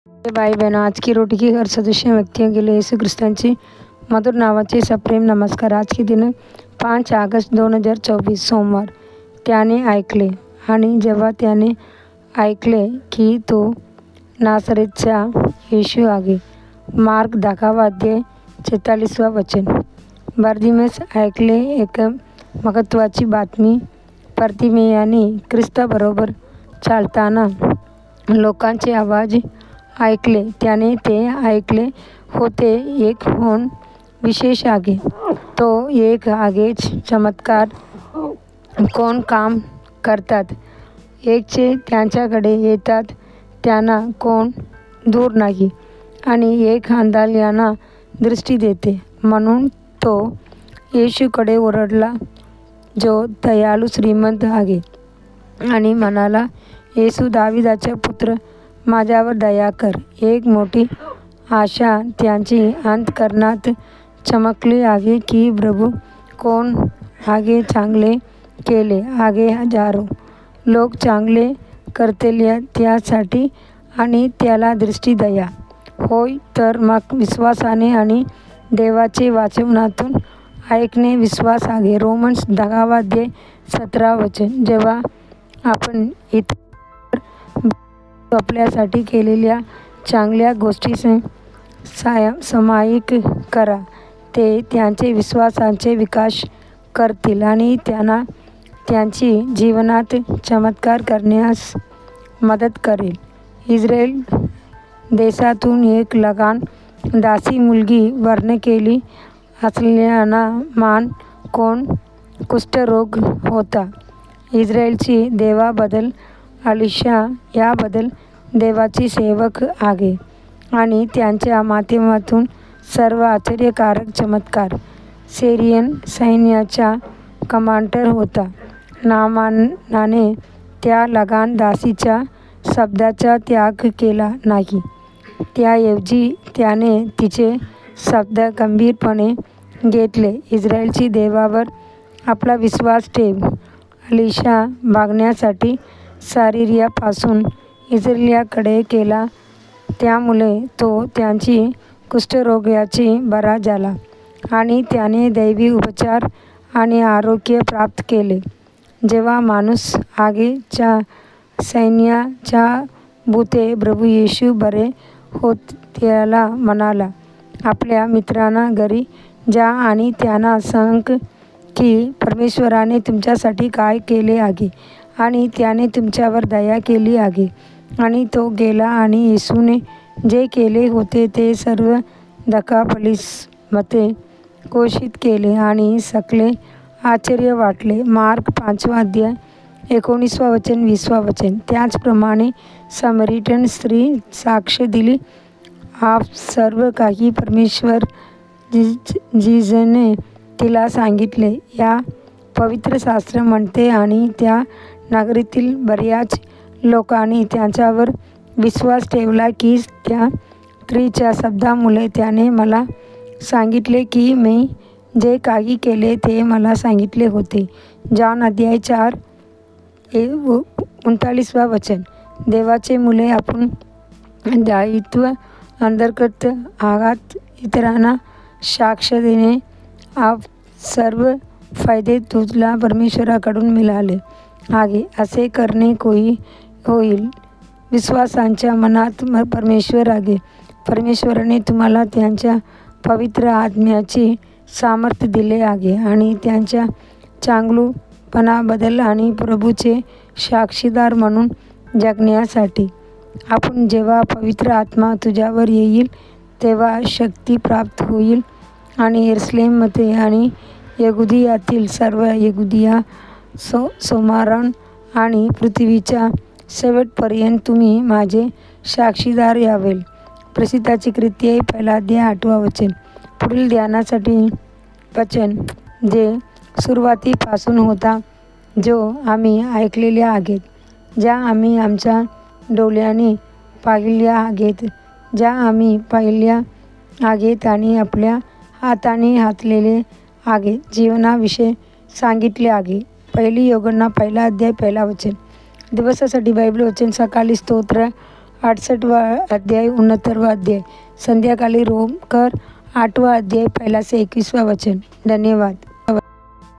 भाई बहनों, आज की रोटी की हर सदस्य व्यक्तियों के लिए येशू ख्रिस्तांची मधुर नावाचे सप्रेम नमस्कार। आज की दिन 5 ऑगस्ट 2024 सोमवार। त्याने ऐकले आणि जेव्हा त्याने ऐकले की तो नासरेतचा येशू आहे। मार्क 10 अध्याय 46 वचन। बार्तिमेस ऐकले एक महत्त्वाची बातमी। बार्तिमेयाने ख्रिस्ताबरोबर चालताना लोकांचे आवाज ऐकले। त्याने ते ऐकले होते एक होऊन विशेष आहे। तो एक आगेच चमत्कार कोण काम करतात। एकचे त्यांच्याकडे येतात, त्यांना कोण दूर नाही आणि एक अंधाऱ्यांना दृष्टी देते। म्हणून तो येशूकडे ओरडला, जो दयाळू श्रीमंत आहे, आणि म्हणाला, येशू दाविदाचा पुत्र, माझ्यावर दया कर। एक मोठी आशा त्यांची अंतःकरणात चमकली आहे की प्रभू कोण आगे चांगले केले आगे हजारो लोक चांगले करतील त्यासाठी आणि त्याला दृष्टी द्या। होय तर मग विश्वासाने आणि देवाचे वाचनातून ऐकणे विश्वास आहे। रोमन्स 10 अध्याय 17 वचन। जेव्हा आपण इतर आपल्यासाठी केलेल्या चांगल्या गोष्टी सामायिक करा, ते त्यांचे विश्वासाचे विकास करतील आणि त्यांना त्यांची जीवनात चमत्कार करण्यास मदत करेल। इस्रायल देशातून एक लहान दासी मुलगी वर्ण केली असलेला मान कोण कुष्ठरोग होता। इस्रायलची देवाबद्दल अलिशा याबद्दल देवाची सेवक आहे आणि त्यांच्या माध्यमातून सर्व आश्चर्यकारक चमत्कार। सिरियन सैन्याचा कमांडर होता। नामानाने त्या लहान दासीच्या शब्दाचा त्याग केला नाही, त्याऐवजी त्याने तिचे शब्द गंभीरपणे घेतले। इस्रायलची देवावर आपला विश्वास ठेव। अलिशा भागण्यासाठी सारियापासून इस्रायलकडे गेला, त्यामुळे तो त्यांची कुष्ठरोगाची बरा झाला आणि त्याने दैवी उपचार आणि आरोग्य प्राप्त केले। जेव्हा माणूस आगेच्या सैन्याचा भूते प्रभू येशू बरे होत त्याला म्हणाला, आपल्या मित्रांना घरी जा आणि त्यांना सांग की परमेश्वराने तुमच्यासाठी काय केले आहे आणि त्याने तुमच्यावर दया केली आहे। आणि तो गेला आणि येशूने जे केले होते ते सर्व दकापलिसमध्ये घोषित केले आणि सगळे आश्चर्य वाटले। मार्क 5 अध्याय 19 वचन 20 वचन। त्याचप्रमाणे समरिटन स्त्री साक्ष दिली, आप सर्व काही परमेश्वर जिने तिला सांगितले या पवित्र शास्त्र म्हणते, आणि त्या नगरीतील बऱ्याच लोकांनी त्यांच्यावर विश्वास ठेवला की त्या स्त्रीच्या शब्दामुळे त्याने मला सांगितले की मी जे काही केले ते मला सांगितले होते। जॉन अध्याय 4 39 वचन। देवाचे मुले आपण दायित्व अंतर्गत आहात, इतरांना साक्ष देणे। आप सर्व फायदे तुला परमेश्वराकडून मिळाले आहे असे करणे होईल। विश्वासाच्या मनात परमेश्वर आहे। परमेश्वराने तुम्हाला त्यांच्या पवित्र आत्म्याची सामर्थ्य दिले आहे आणि त्यांच्या चांगुलपणाबद्दल आणि प्रभूचे साक्षीदार म्हणून जगण्यासाठी। आपण जेव्हा पवित्र आत्मा तुझ्यावर येईल तेव्हा शक्ती प्राप्त होईल आणि यरूशलेममध्ये आणि यहुदियातील सर्व यहुदिया, सोमारण आणि पृथ्वीच्या शेवटपर्यंत तुम्ही माझे साक्षीदार यावेल। प्रसिद्धाची कृत्ये 1 अध्याय 8 वचन। पुढील ध्यानासाठी वचन जे सुरुवातीपासून होता, जो आम्ही ऐकलेल्या आहेत, ज्या आम्ही आमच्या डोळ्यांनी पाहिल्या आहेत, ज्या आम्ही पाहिल्या आहेत आणि आपल्या हाताने हातलेले आहे, जीवनाविषयी सांगितले आहे। पहिली योगन्ना 1 अध्याय 1 वचन। दिवसासाठी बायबल वचन, सकाळी स्तोत्र 68वा अध्याय 69वा अध्याय. संध्याकाळी रोमकर 8वा अध्याय 1 से 21 वचन. धन्यवाद.